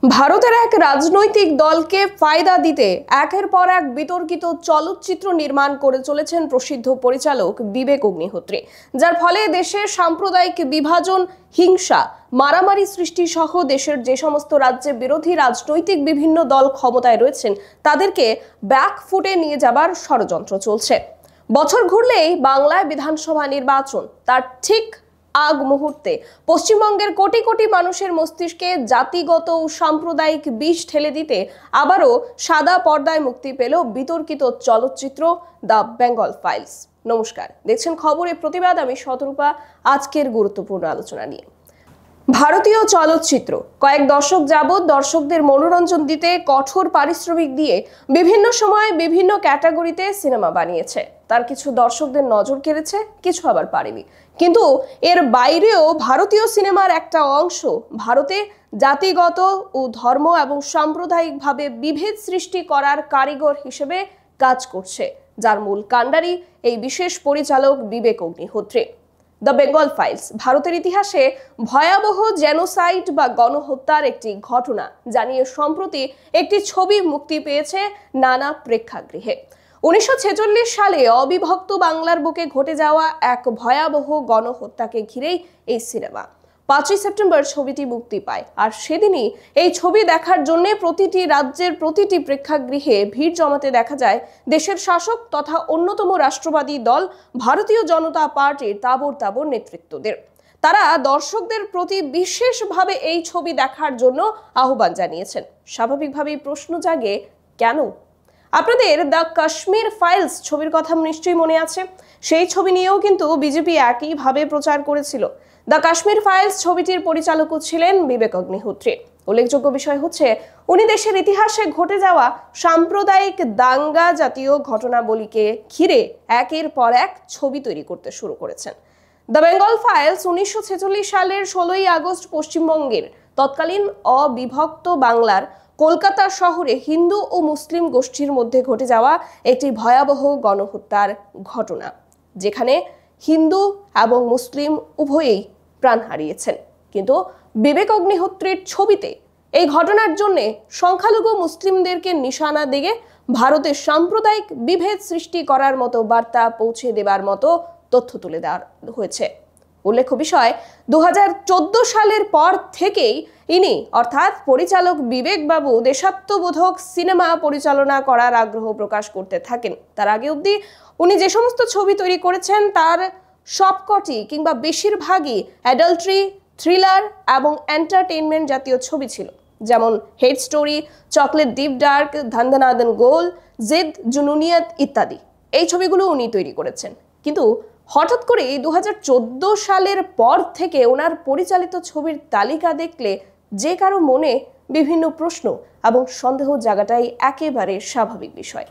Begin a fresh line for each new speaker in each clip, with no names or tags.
ভারতের এক রাজনৈতিক দলকে ফায়দা দিতে একের পর এক বিতর্কিত চলচ্চিত্র নির্মাণ করে চলেছেন প্রসিদ্ধ পরিচালক বিবেক অগ্নিহোত্রী, যার ফলে দেশের সাম্প্রদায়িক বিভাজন, হিংসা, মারামারি সৃষ্টি সহ দেশের যে সমস্ত রাজ্যে বিরোধী রাজনৈতিক বিভিন্ন দল ক্ষমতায় রয়েছেন তাদেরকে ব্যাকফুটে নিয়ে যাবার ষড়যন্ত্র চলছে। বছর ঘুরলেই বাংলায় বিধানসভা নির্বাচন, তার ঠিক আগ মুহূর্তে পশ্চিমবঙ্গের কোটি কোটি মানুষের মস্তিষ্কে জাতিগত ও সাম্প্রদায়িক বিষ ঠেলে দিতে আবারও সাদা পর্দায় মুক্তি পেল বিতর্কিত চলচ্চিত্র দ্য বেঙ্গল ফাইলস। নমস্কার, দেখছেন খবরের প্রতিবাদ। আমি শতরূপা। আজকের গুরুত্বপূর্ণ আলোচনা নিয়ে ভারতীয় চলচ্চিত্র কয়েক দশক যাবৎ দর্শকদের মনোরঞ্জন দিতে কঠোর পারিশ্রমিক দিয়ে বিভিন্ন সময়ে বিভিন্ন ক্যাটাগরিতে সিনেমা বানিয়েছে। তার কিছু দর্শকদের নজর কেড়েছে, কিছু আবার পারেনি। কিন্তু এর বাইরেও ভারতীয় সিনেমার একটা অংশ ভারতে জাতিগত ও ধর্ম এবং সাম্প্রদায়িকভাবে বিভেদ সৃষ্টি করার কারিগর হিসেবে কাজ করছে, যার মূল কাণ্ডারি এই বিশেষ পরিচালক বিবেক অগ্নিহোত্রী। দ্য বেঙ্গল ফাইলস ভারতের ইতিহাসে ভয়াবহ জেনোসাইড বা গণহত্যার একটি ঘটনা জানিয়ে সম্প্রতি একটি ছবি মুক্তি পেয়েছে নানা প্রেক্ষাগৃহে। 1946 সালে অবিভক্ত বাংলার বুকে ঘটে যাওয়া এক ভয়াবহ গণহত্যাকে ঘিরেই এই সিনেমা। 5ই সেপ্টেম্বর ছবিটি মুক্তি পায়, আর সেদিনই এই ছবি দেখার জন্য প্রতিটি রাজ্যের প্রতিটি প্রেক্ষাগৃহে ভিড় জমাতে দেখা যায় দেশের শাসক তথা অন্যতম রাষ্ট্রবাদী দল ভারতীয় জনতা পার্টির তাবড় তাবড় নেতৃত্বদের। তারা দর্শকদের প্রতি বিশেষভাবে এই ছবি দেখার জন্য আহ্বান জানিয়েছেন। স্বাভাবিকভাবেই প্রশ্ন জাগে, কেন? আপনাদের দ্য কাশ্মীর ফাইলস ছবির কথা নিশ্চয়ই মনে আছে। সেই ছবি নিয়েও কিন্তু বিজেপি একইভাবে প্রচার করেছিল। দ্য কাশ্মীর ফাইলস ছবিটির পরিচালকও ছিলেন বিবেক অগ্নিহোত্রী। উল্লেখযোগ্য বিষয় হচ্ছে, উনি দেশের ইতিহাসে ঘটে যাওয়া সাম্প্রদায়িক দাঙ্গা জাতীয় ঘটনাবলীকে ঘিরে একের পর এক ছবি তৈরি করতে শুরু করেছেন। দ্য বেঙ্গল ফাইলস 1946 সালের 16ই আগস্ট পশ্চিমবঙ্গের তৎকালীন অবিভক্ত বাংলার কলকাতা শহরে হিন্দু ও মুসলিম গোষ্ঠীর মধ্যে ঘটে যাওয়া একটি ভয়াবহ গণহত্যার ঘটনা, যেখানে হিন্দু এবং মুসলিম উভয়েই প্রাণ হারিয়েছেন। কিন্তু বিবেক অগ্নিহোত্রীর ছবিতে এই ঘটনার জন্য সংখ্যালঘু মুসলিমদেরকে নিশানা দিয়ে ভারতের সাম্প্রদায়িক বিভেদ সৃষ্টি করার মতো বার্তা পৌঁছে দেবার মতো তথ্য তুলে দেওয়া হয়েছে। উল্লেখ্য বিষয়, 2014 সালের পর থেকেই ইনি অর্থাৎ পরিচালক বিবেক বাবু দেশাত্মবোধক সিনেমা পরিচালনা করার আগ্রহ প্রকাশ করতে থাকেন। তার আগে অবধি উনি যে সমস্ত ছবি তৈরি করেছেন তার সবকটি কিংবা বেশিরভাগই অ্যাডাল্ট্রি, থ্রিলার এবং এন্টারটেইনমেন্ট জাতীয় ছবি ছিল, যেমন hate story, chocolate deep dark, Dhan Dhana Dhan goal, Zid, Junooniyat ইত্যাদি। এই ছবিগুলো উনি তৈরি করেছেন। কিন্তু হঠাৎ করে 2014 সালের পর থেকে ওনার পরিচালিত ছবির তালিকা দেখলে যে কারো মনে বিভিন্ন প্রশ্ন এবং সন্দেহ জাগাটাই একেবারে স্বাভাবিক বিষয়।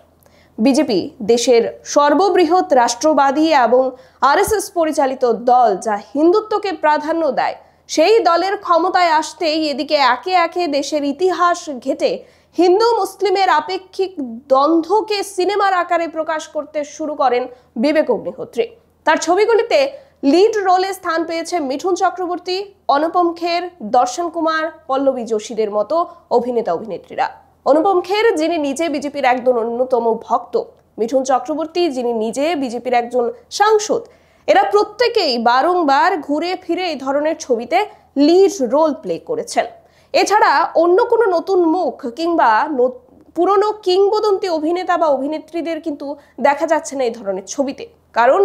বিজেপি দেশের সর্ববৃহৎ রাষ্ট্রবাদী এবং আরএসএস পরিচালিত দল, যা হিন্দুত্বকে প্রাধান্য দেয়, সেই দলের ক্ষমতায় আসতেই এদিকে একে একে দেশের ইতিহাস ঘেঁটে হিন্দু মুসলিমের আপেক্ষিক দ্বন্দ্বকে সিনেমার আকারে প্রকাশ করতে শুরু করেন বিবেক অগ্নিহোত্রী। তার ছবিগুলিতে লিড রোলে স্থান পেয়েছে মিঠুন চক্রবর্তী, অনুপম খের, দর্শন কুমার, পল্লবী যোশীদের মতো অভিনেতা অভিনেত্রীরা। অনুপম খের, যিনি নিজে বিজেপির একজন অন্যতম ভক্ত, মিঠুন চক্রবর্তী, যিনি নিজে বিজেপির একজন সাংসদ, এরা প্রত্যেকেই বারংবার ঘুরে ফিরে এই ধরনের ছবিতে লিড রোল প্লে করেছেন। এছাড়া অন্য কোনো নতুন মুখ কিংবা পুরনো কিংবদন্তি অভিনেতা বা অভিনেত্রীদের কিন্তু দেখা যাচ্ছে না এই ধরনের ছবিতে, কারণ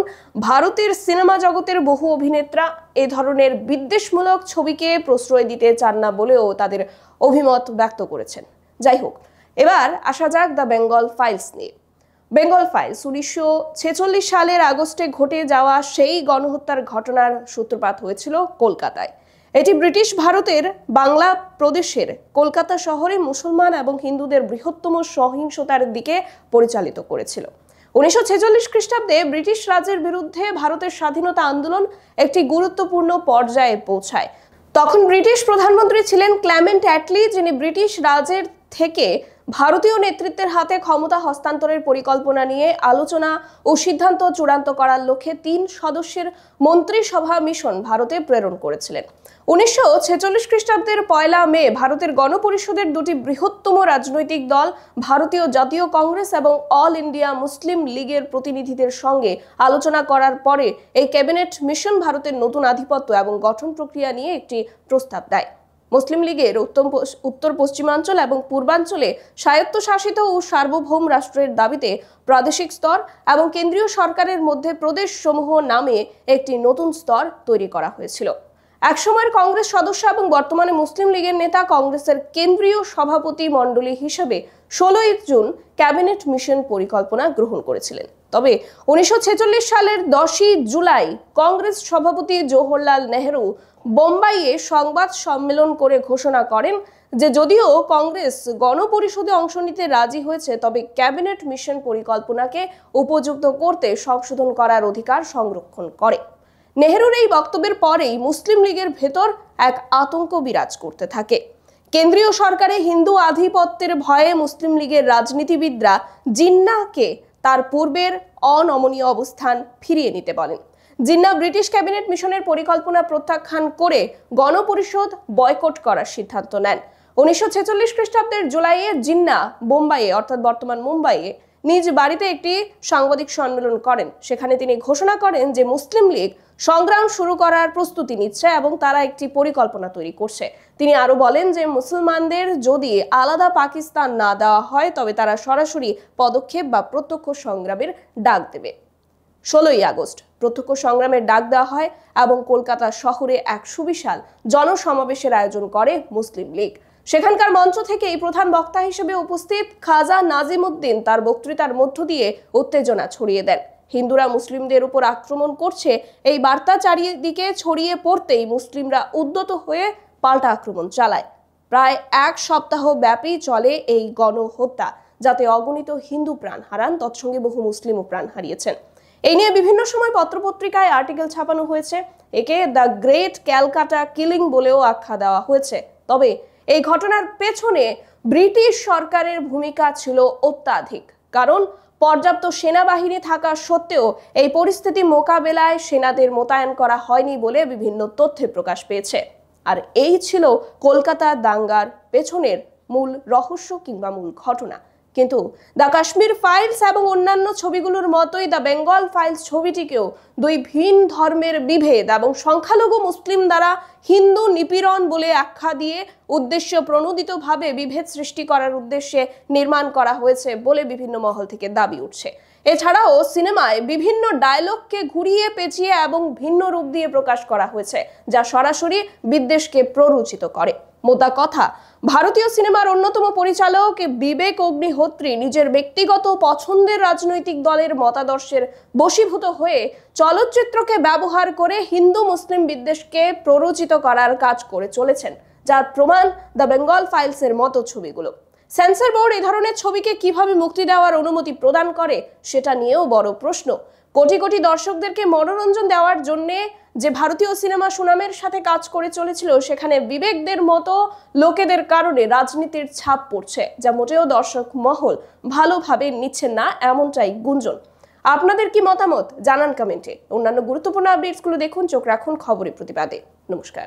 ভারতের সিনেমা জগতের বহু অভিনেতা এ ধরনের বিদ্বেষমূলক ছবিকে প্রশ্রয় দিতে চান না বলেও তাদের অভিমত ব্যক্ত করেছেন। যাই হোক, এবার আসা যাক দ্য বেঙ্গল ফাইলস নিয়ে। বেঙ্গল ফাইলস 1946 সালের আগস্টে ঘটে যাওয়া সেই গণহত্যার ঘটনার সূত্রপাত হয়েছিল কলকাতায়। এটি ব্রিটিশ ভারতের বাংলা প্রদেশের কলকাতা শহরে মুসলমান এবং হিন্দুদের বৃহত্তম সহিংসতার দিকে পরিচালিত করেছিল। 1946 খ্রিস্টাব্দে ব্রিটিশ রাজের বিরুদ্ধে ভারতের স্বাধীনতা আন্দোলন একটি গুরুত্বপূর্ণ পর্যায়ে পৌঁছায়। তখন ব্রিটিশ প্রধানমন্ত্রী ছিলেন ক্লেমেন্ট অ্যাটলি, যিনি ব্রিটিশ রাজের থেকে ভারতীয় নেতৃত্বের হাতে ক্ষমতা হস্তান্তরের পরিকল্পনা নিয়ে আলোচনা ও সিদ্ধান্ত চূড়ান্ত করার লক্ষ্যে 3 সদস্যের মন্ত্রিসভা মিশন ভারতে প্রেরণ করেছিলেন। 1946 খ্রিস্টাব্দের 1 মে ভারতের গণপরিষদের দুটি বৃহত্তম রাজনৈতিক দল ভারতীয় জাতীয় কংগ্রেস এবং অল ইন্ডিয়া মুসলিম লীগের প্রতিনিধিদের সঙ্গে আলোচনা করার পরে এই ক্যাবিনেট মিশন ভারতের নতুন আধিপত্য এবং গঠন প্রক্রিয়া নিয়ে একটি প্রস্তাব দেয়। মুসলিম লীগের উত্তর পশ্চিমাঞ্চল এবং পূর্বাঞ্চলে স্বায়ত্তশাসিত ও সার্বভৌম রাষ্ট্রের দাবিতে প্রাদেশিক স্তর এবং কেন্দ্রীয় সরকারের মধ্যে প্রদেশসমূহ নামে একটি নতুন স্তর তৈরি করা হয়েছিল। একসময়ের কংগ্রেস সদস্য এবং বর্তমানে মুসলিম লীগের নেতা কংগ্রেসের কেন্দ্রীয় সভাপতি মণ্ডলী হিসেবে 16 জুন ক্যাবিনেট মিশন পরিকল্পনা গ্রহণ করেছিলেন। তবে 1946 সালের 10 জুলাই কংগ্রেস সভাপতি জওহরলাল নেহরু বোম্বাইয়ে সংবাদ সম্মেলন করে ঘোষণা করেন যে যদিও কংগ্রেস গণপরিষদে অংশ নিতে রাজি হয়েছে, তবে ক্যাবিনেট মিশন পরিকল্পনাকে উপযুক্ত করতে সংশোধন করার অধিকার সংরক্ষণ করে। নেহরুর এই বক্তব্যের পরেই মুসলিম লীগের ভেতর এক আতঙ্ক বিরাজ করতে থাকে। কেন্দ্রীয় সরকারে হিন্দু আধিপত্যের ভয়ে মুসলিম লীগের রাজনীতিবিদরা জিন্নাহকে তার পূর্বের অনমনীয় অবস্থান ফিরিয়ে নিতে বলেন। জিন্নাহ ব্রিটিশ ক্যাবিনেট মিশনের পরিকল্পনা প্রত্যাখ্যান করে গণপরিষদ বয়কট করার সিদ্ধান্ত নেন। 1946 খ্রিস্টাব্দের জুলাইয়ে জিন্নাহ বোম্বাইয়ে অর্থাৎ বর্তমান মুম্বাইয়ে নিজ বাড়িতে একটি সাংবাদিক সম্মেলন করেন। সেখানে তিনি ঘোষণা করেন যে মুসলিম লীগ সংগ্রাম শুরু করার প্রস্তুতি নিচ্ছে এবং তারা একটি পরিকল্পনা তৈরি করছে। তিনি আরো বলেন যে মুসলমানদের যদি আলাদা পাকিস্তান না দেওয়া হয় তবে তারা সরাসরি পদক্ষেপ বা প্রত্যক্ষ সংগ্রামের ডাক দেবে। 16 আগস্ট প্রত্যক্ষ সংগ্রামের ডাক দেওয়া হয় এবং কলকাতা শহরে এক সুবিশাল জনসমাবেশের আয়োজন করে মুসলিম লীগ। সেখানকার মঞ্চ থেকে এই প্রধান বক্তা হিসেবে উপস্থিত খাজা নাজিমউদ্দিন তার বক্তৃতার মধ্য দিয়ে উত্তেজনা ছড়িয়ে দেন। হিন্দুরা মুসলিমদের উপর আক্রমণ করছে এই বার্তা চারিদিকে ছড়িয়ে পড়তেই মুসলিমরা উদ্যত হয়ে পাল্টা আক্রমণ চালায়। প্রায় 1 সপ্তাহ ব্যাপী চলে এই গণহত্যা, যাতে অগণিত হিন্দু প্রাণ হারান, তৎসঙ্গে বহু মুসলিমও প্রাণ হারিয়েছেন। এই নিয়ে বিভিন্ন সময় পত্রপত্রিকায় আর্টিকেল ছাপানো হয়েছে। একে দ্য গ্রেট ক্যালকাটা কিলিং বলেও আখ্যা দেওয়া হয়েছে। তবে এই ঘটনার পেছনে ব্রিটিশ সরকারের ভূমিকা ছিল অত্যাধিক, কারণ পর্যাপ্ত সেনাবাহিনী থাকা সত্ত্বেও এই পরিস্থিতি মোকাবেলায় সেনাদের মোতায়েন করা হয়নি বলে বিভিন্ন তথ্যে প্রকাশ পেয়েছে। আর এই ছিল কলকাতা দাঙ্গার পেছনের মূল রহস্য কিংবা মূল ঘটনা। কিন্তু দ্য কাশ্মীর ফাইলস এবং অন্যান্য ছবিগুলোর মতোই দ্য বেঙ্গল ফাইলস ছবিটিকেও দুই ভিন্ন ধর্মের বিভেদ এবং সংখ্যালঘু মুসলিম দ্বারা হিন্দু নিপীড়ন বলে আখ্যা দিয়ে উদ্দেশ্য প্রণোদিতভাবে বিভেদ সৃষ্টি করার উদ্দেশ্যে নির্মাণ করা হয়েছে বলে বিভিন্ন মহল থেকে দাবি উঠছে। এছাড়াও সিনেমায় বিভিন্ন ডায়লগকে ঘুরিয়ে পেঁচিয়ে এবং ভিন্ন রূপ দিয়ে প্রকাশ করা হয়েছে, যা সরাসরি বিদ্বেষকে প্ররোচিত করে। মোদ্দা কথা, ভারতীয় সিনেমার অন্যতম পরিচালক বিবেক অগ্নিহোত্রী নিজের ব্যক্তিগত পছন্দের রাজনৈতিক দলের মতাদর্শের বশীভূত হয়ে চলচ্চিত্রকে ব্যবহার করে হিন্দু মুসলিম বিদ্বেষকে প্ররোচিত করার কাজ করে চলেছেন, যার প্রমাণ দ্য বেঙ্গল ফাইলসের মতো ছবিগুলো। সেন্সর বোর্ড এই ধরনের ছবিকে কিভাবে মুক্তি দেওয়ার অনুমতি প্রদান করে সেটা নিয়েও বড় প্রশ্ন। কোটি কোটি দর্শকদেরকে মনোরঞ্জন দেওয়ার জন্য যে ভারতীয় সিনেমা সুনামের সাথে কাজ করে চলেছিল, সেখানে বিবেকদের মতো লোকেদের কারণে রাজনীতির ছাপ পড়ছে, যা মোটেও দর্শক মহল ভালোভাবে নিচ্ছেন না, এমনটাই গুঞ্জন। আপনাদের কি মতামত জানান কমেন্টে। অন্যান্য গুরুত্বপূর্ণ আপডেটসগুলো দেখুন, চোখ রাখুন খবরের প্রতিবাদে। নমস্কার।